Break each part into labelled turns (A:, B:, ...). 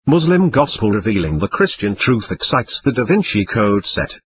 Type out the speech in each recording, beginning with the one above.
A: Muslim Gospel revealing the Christian truth excites the Da Vinci Code set.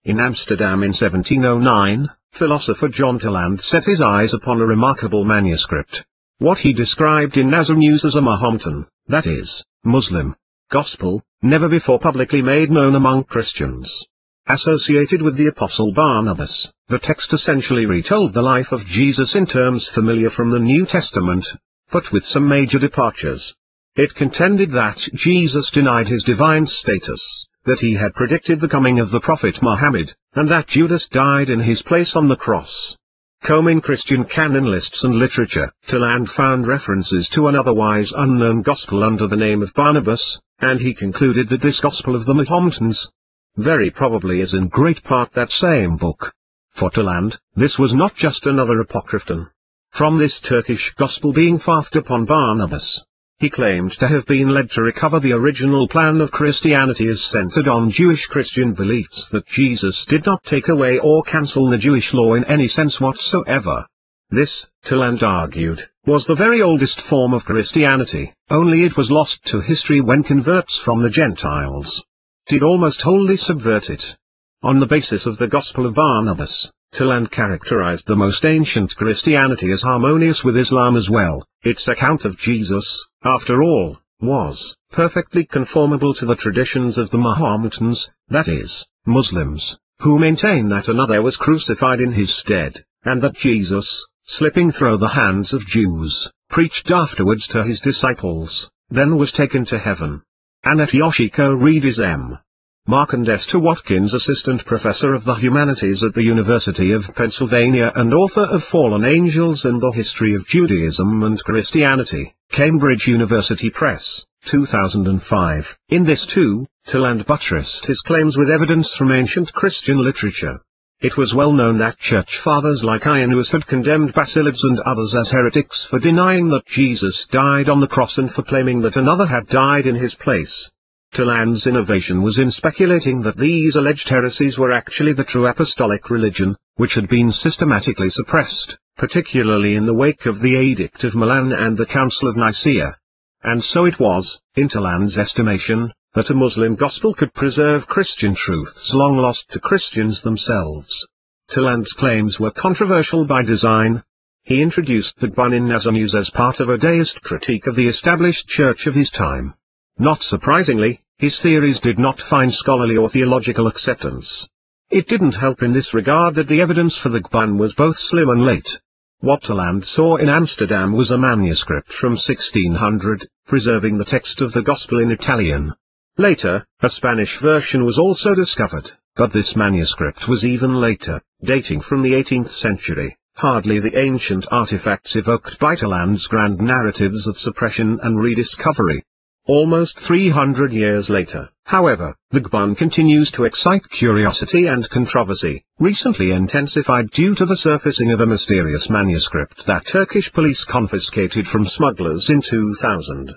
A: In Amsterdam in 1709, philosopher John Toland set his eyes upon a remarkable manuscript. What he described in Nazar News as a Mahometan, that is, Muslim, gospel, never before publicly made known among Christians. Associated with the Apostle Barnabas, the text essentially retold the life of Jesus in terms familiar from the New Testament, but with some major departures. It contended that Jesus denied his divine status, that he had predicted the coming of the prophet Muhammad, and that Judas died in his place on the cross. Combing Christian canon lists and literature, Toland found references to an otherwise unknown gospel under the name of Barnabas, and he concluded that this gospel of the Mahometans very probably is in great part that same book. For Toland, this was not just another apocryphon. From this Turkish gospel being fathed upon Barnabas, he claimed to have been led to recover the original plan of Christianity as centered on Jewish Christian beliefs that Jesus did not take away or cancel the Jewish law in any sense whatsoever. This, Toland argued, was the very oldest form of Christianity, only it was lost to history when converts from the Gentiles did almost wholly subvert it. On the basis of the Gospel of Barnabas, Toland characterized the most ancient Christianity as harmonious with Islam as well. Its account of Jesus, after all, was perfectly conformable to the traditions of the Mahometans, that is, Muslims, who maintain that another was crucified in his stead, and that Jesus, slipping through the hands of Jews, preached afterwards to his disciples, then was taken to heaven. Annette Yoshiko Reed is M. Mark and Esther Watkins Assistant Professor of the Humanities at the University of Pennsylvania and author of Fallen Angels and the History of Judaism and Christianity, Cambridge University Press, 2005. In this too, Toland buttressed his claims with evidence from ancient Christian literature. It was well known that church fathers like Irenaeus had condemned Basilides and others as heretics for denying that Jesus died on the cross and for claiming that another had died in his place. Toland's innovation was in speculating that these alleged heresies were actually the true apostolic religion, which had been systematically suppressed, particularly in the wake of the Edict of Milan and the Council of Nicaea. And so it was, in Toland's estimation, that a Muslim gospel could preserve Christian truths long lost to Christians themselves. Toland's claims were controversial by design. He introduced the Quran in Nazar News as part of a deist critique of the established church of his time. Not surprisingly, his theories did not find scholarly or theological acceptance. It didn't help in this regard that the evidence for the Quran was both slim and late. What Toland saw in Amsterdam was a manuscript from 1600, preserving the text of the Gospel in Italian. Later, a Spanish version was also discovered, but this manuscript was even later, dating from the 18th century, hardly the ancient artifacts evoked by Toland's grand narratives of suppression and rediscovery. Almost 300 years later, however, the Quran continues to excite curiosity and controversy, recently intensified due to the surfacing of a mysterious manuscript that Turkish police confiscated from smugglers in 2000.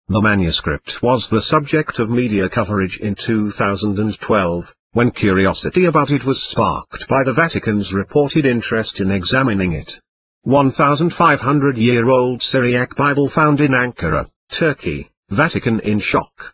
A: The manuscript was the subject of media coverage in 2012, when curiosity about it was sparked by the Vatican's reported interest in examining it. 1,500-year-old Syriac Bible found in Ankara, Turkey. Vatican in shock.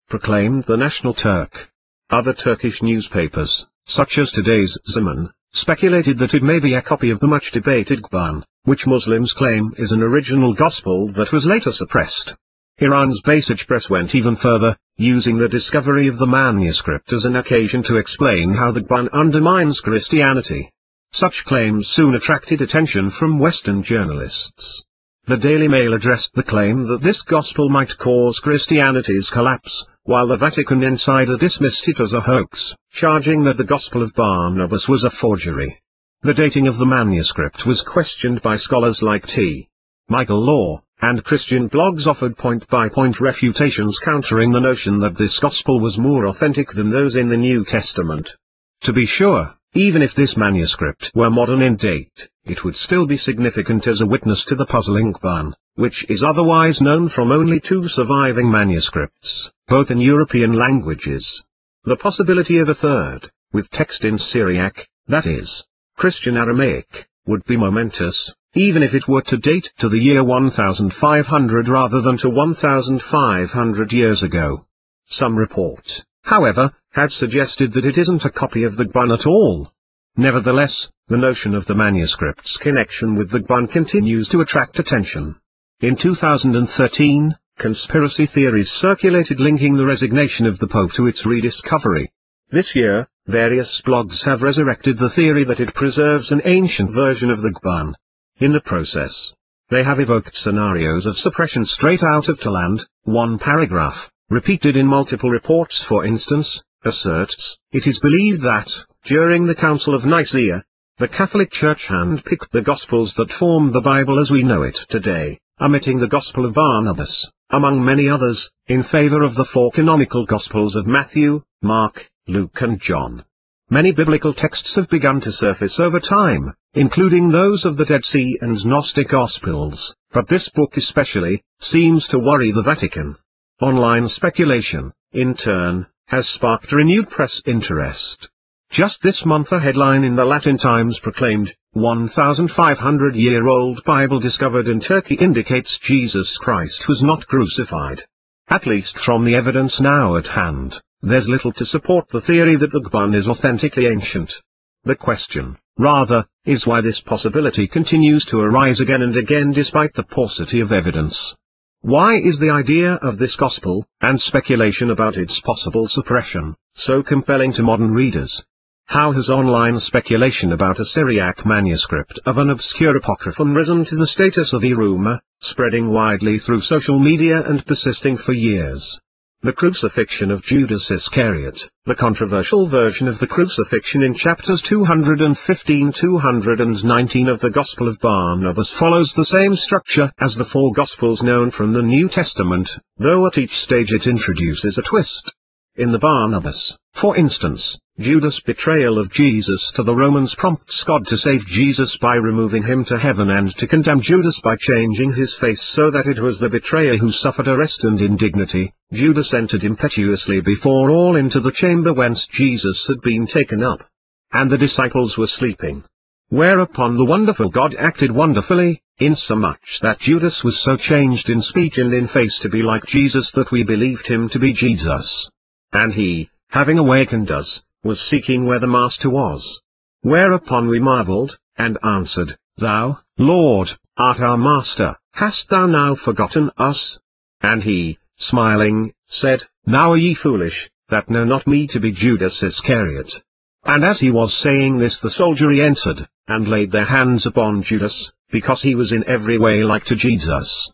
A: Proclaimed the National Turk. Other Turkish newspapers, such as today's Zaman, speculated that it may be a copy of the much-debated Quran, which Muslims claim is an original gospel that was later suppressed. Iran's Basij press went even further, using the discovery of the manuscript as an occasion to explain how the Quran undermines Christianity. Such claims soon attracted attention from Western journalists. The Daily Mail addressed the claim that this gospel might cause Christianity's collapse, while the Vatican insider dismissed it as a hoax, charging that the Gospel of Barnabas was a forgery. The dating of the manuscript was questioned by scholars like T. Michael Law, and Christian blogs offered point-by-point refutations countering the notion that this gospel was more authentic than those in the New Testament. To be sure, even if this manuscript were modern in date, it would still be significant as a witness to the puzzling Quran, which is otherwise known from only 2 surviving manuscripts, both in European languages. The possibility of a third, with text in Syriac, that is, Christian Aramaic, would be momentous. even if it were to date to the year 1500 rather than to 1500 years ago. Some reports, however, have suggested that it isn't a copy of the Qur'an at all. Nevertheless, the notion of the manuscript's connection with the Qur'an continues to attract attention. In 2013, conspiracy theories circulated linking the resignation of the Pope to its rediscovery. This year, various blogs have resurrected the theory that it preserves an ancient version of the Qur'an. In the process, they have evoked scenarios of suppression straight out of Talmud. One paragraph, repeated in multiple reports for instance, asserts, "It is believed that, during the Council of Nicaea, the Catholic Church handpicked the Gospels that form the Bible as we know it today, omitting the Gospel of Barnabas, among many others, in favor of the four canonical Gospels of Matthew, Mark, Luke and John." Many biblical texts have begun to surface over time, including those of the Dead Sea and Gnostic Gospels, but this book especially, seems to worry the Vatican. Online speculation, in turn, has sparked renewed press interest. Just this month a headline in the Latin Times proclaimed, 1,500-year-old Bible discovered in Turkey indicates Jesus Christ was not crucified. At least from the evidence now at hand, there's little to support the theory that the Qur'an is authentically ancient. The question, rather, is why this possibility continues to arise again and again despite the paucity of evidence. Why is the idea of this gospel, and speculation about its possible suppression, so compelling to modern readers? How has online speculation about a Syriac manuscript of an obscure apocryphon risen to the status of a rumor, spreading widely through social media and persisting for years? The crucifixion of Judas Iscariot, the controversial version of the crucifixion in chapters 215-219 of the Gospel of Barnabas follows the same structure as the four Gospels known from the New Testament, though at each stage it introduces a twist. In the Barnabas, for instance, Judas' betrayal of Jesus to the Romans prompts God to save Jesus by removing him to heaven and to condemn Judas by changing his face so that it was the betrayer who suffered arrest and indignity. Judas entered impetuously before all into the chamber whence Jesus had been taken up. And the disciples were sleeping. Whereupon the wonderful God acted wonderfully, insomuch that Judas was so changed in speech and in face to be like Jesus that we believed him to be Jesus. And he, having awakened us, was seeking where the Master was. Whereupon we marveled, and answered, Thou, Lord, art our Master, hast thou now forgotten us? And he, smiling, said, Now are ye foolish, that know not me to be Judas Iscariot. And as he was saying this the soldiery entered, and laid their hands upon Judas, because he was in every way like to Jesus.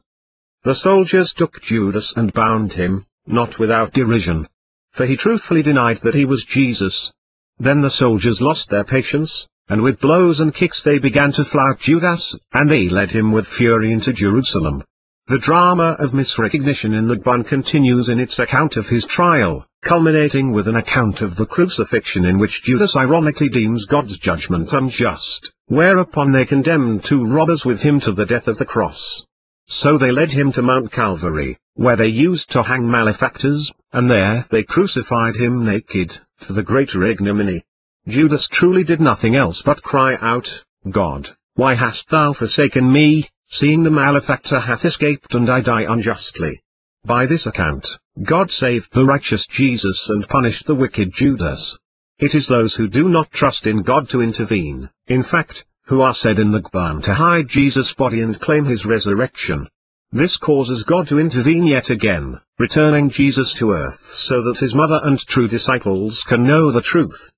A: The soldiers took Judas and bound him, not without derision. For he truthfully denied that he was Jesus. Then the soldiers lost their patience, and with blows and kicks they began to flout Judas, and they led him with fury into Jerusalem. The drama of misrecognition in the Qur'an continues in its account of his trial, culminating with an account of the crucifixion in which Judas ironically deems God's judgment unjust, whereupon they condemned two robbers with him to the death of the cross. So they led him to Mount Calvary, where they used to hang malefactors, and there they crucified him naked, to the greater ignominy. Judas truly did nothing else but cry out, God, why hast thou forsaken me, seeing the malefactor hath escaped and I die unjustly? By this account, God saved the righteous Jesus and punished the wicked Judas. It is those who do not trust in God to intervene, in fact, who are said in the Qur'an to hide Jesus' body and claim his resurrection. This causes God to intervene yet again, returning Jesus to earth so that his mother and true disciples can know the truth.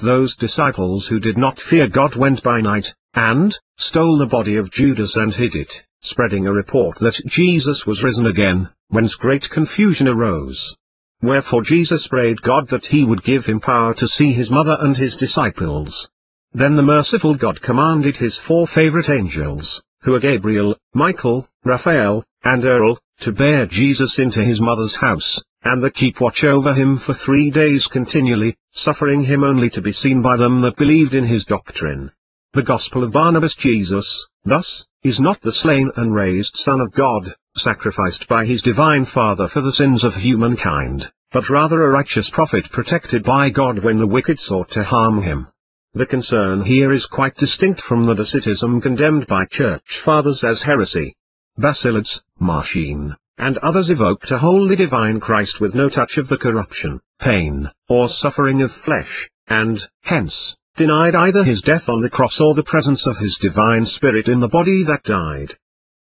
A: Those disciples who did not fear God went by night, and stole the body of Judas and hid it, spreading a report that Jesus was risen again, whence great confusion arose. Wherefore Jesus prayed God that he would give him power to see his mother and his disciples. Then the merciful God commanded his four favorite angels, who are Gabriel, Michael, Raphael, and Uriel, to bear Jesus into his mother's house, and that keep watch over him for 3 days continually, suffering him only to be seen by them that believed in his doctrine. The Gospel of Barnabas. Jesus, thus, is not the slain and raised Son of God, sacrificed by his divine Father for the sins of humankind, but rather a righteous prophet protected by God when the wicked sought to harm him. The concern here is quite distinct from the Docetism condemned by Church Fathers as heresy. Basilides, Marcion, and others evoked a wholly divine Christ with no touch of the corruption, pain, or suffering of flesh, and, hence, denied either his death on the cross or the presence of his divine spirit in the body that died.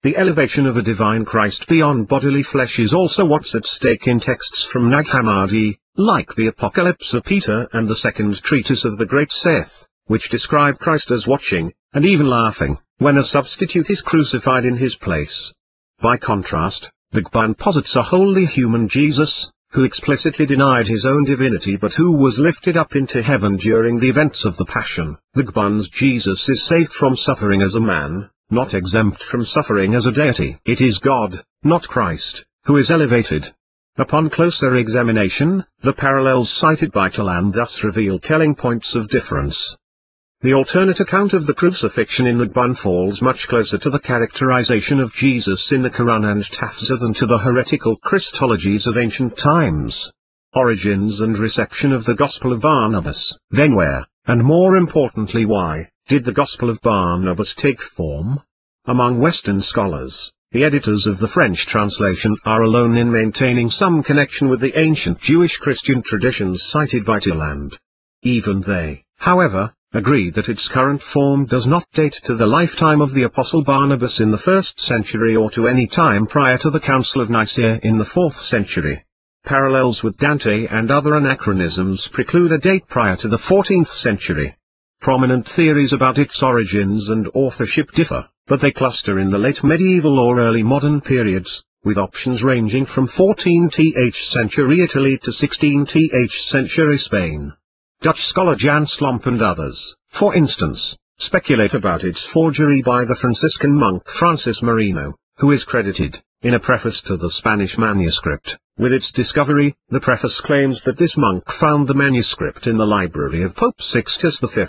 A: The elevation of a divine Christ beyond bodily flesh is also what's at stake in texts from Nag Hammadi, like the Apocalypse of Peter and the second treatise of the Great Seth, which describe Christ as watching, and even laughing, when a substitute is crucified in his place. By contrast, the Gban posits a wholly human Jesus, who explicitly denied his own divinity but who was lifted up into heaven during the events of the Passion. The Gban's Jesus is saved from suffering as a man, not exempt from suffering as a deity. It is God, not Christ, who is elevated. Upon closer examination, the parallels cited by Talan thus reveal telling points of difference. The alternate account of the crucifixion in the Gban falls much closer to the characterization of Jesus in the Quran and Tafsir than to the heretical Christologies of ancient times. Origins and reception of the Gospel of Barnabas. Then where, and more importantly why, did the Gospel of Barnabas take form? Among Western scholars, the editors of the French translation are alone in maintaining some connection with the ancient Jewish Christian traditions cited by Taland. Even they, however, agree that its current form does not date to the lifetime of the Apostle Barnabas in the 1st century or to any time prior to the Council of Nicaea in the 4th century. Parallels with Dante and other anachronisms preclude a date prior to the 14th century. Prominent theories about its origins and authorship differ, but they cluster in the late medieval or early modern periods, with options ranging from 14th century Italy to 16th century Spain. Dutch scholar Jan Slomp and others, for instance, speculate about its forgery by the Franciscan monk Francis Marino, who is credited, in a preface to the Spanish manuscript, with its discovery. The preface claims that this monk found the manuscript in the library of Pope Sixtus V,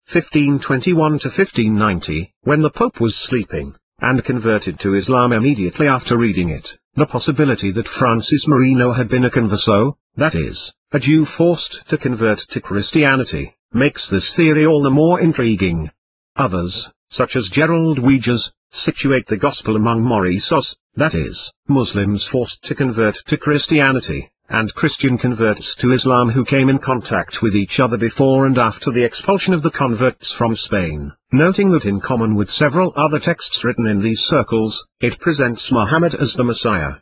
A: 1521 to 1590, when the Pope was sleeping, and converted to Islam immediately after reading it. The possibility that Francis Marino had been a converso, that is, a Jew forced to convert to Christianity, makes this theory all the more intriguing. Others, such as Gerald Weegers, situate the Gospel among Moriscos, that is, Muslims forced to convert to Christianity, and Christian converts to Islam who came in contact with each other before and after the expulsion of the converts from Spain, noting that in common with several other texts written in these circles, it presents Muhammad as the Messiah.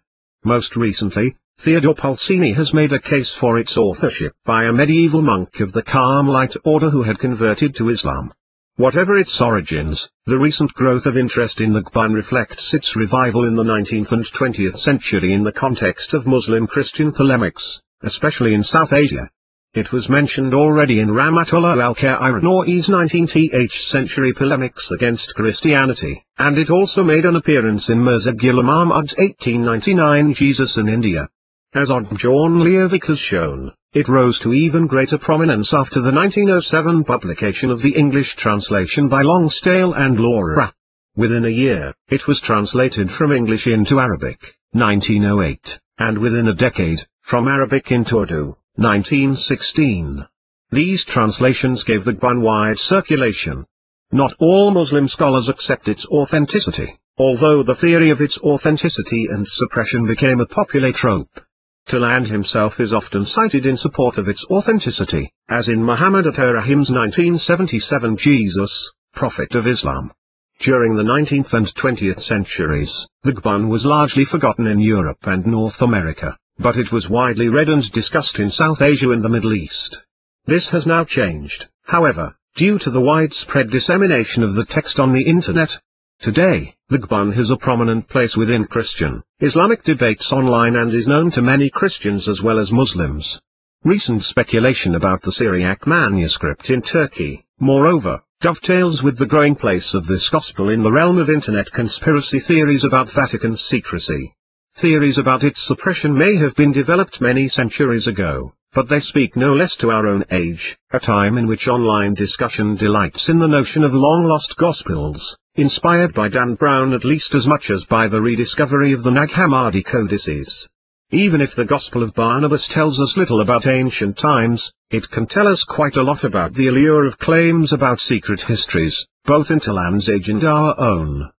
A: Most recently, Theodore Pulcini has made a case for its authorship by a medieval monk of the Carmelite order who had converted to Islam. Whatever its origins, the recent growth of interest in the Gban reflects its revival in the 19th and 20th century in the context of Muslim-Christian polemics, especially in South Asia. It was mentioned already in Rahmatullah al-Ka'irani's 19th century polemics against Christianity, and it also made an appearance in Mirza Ghulam Ahmad's 1899 Jesus in India. As Oddjourn Leovic has shown, it rose to even greater prominence after the 1907 publication of the English translation by Longstale and Laura. Within a year, it was translated from English into Arabic, 1908, and within a decade, from Arabic into Urdu, 1916. These translations gave the Gban wide circulation. Not all Muslim scholars accept its authenticity, although the theory of its authenticity and suppression became a popular trope. Taland himself is often cited in support of its authenticity, as in Muhammad at-Rahim's 1977 Jesus, Prophet of Islam. During the 19th and 20th centuries, the Gban was largely forgotten in Europe and North America, but it was widely read and discussed in South Asia and the Middle East. This has now changed, however, due to the widespread dissemination of the text on the Internet. Today, the Gban has a prominent place within Christian, Islamic debates online and is known to many Christians as well as Muslims. Recent speculation about the Syriac manuscript in Turkey, moreover, dovetails with the growing place of this gospel in the realm of Internet conspiracy theories about Vatican's secrecy. Theories about its suppression may have been developed many centuries ago, but they speak no less to our own age, a time in which online discussion delights in the notion of long-lost gospels, inspired by Dan Brown at least as much as by the rediscovery of the Nag Hammadi codices. Even if the Gospel of Barnabas tells us little about ancient times, it can tell us quite a lot about the allure of claims about secret histories, both Interland's age and our own.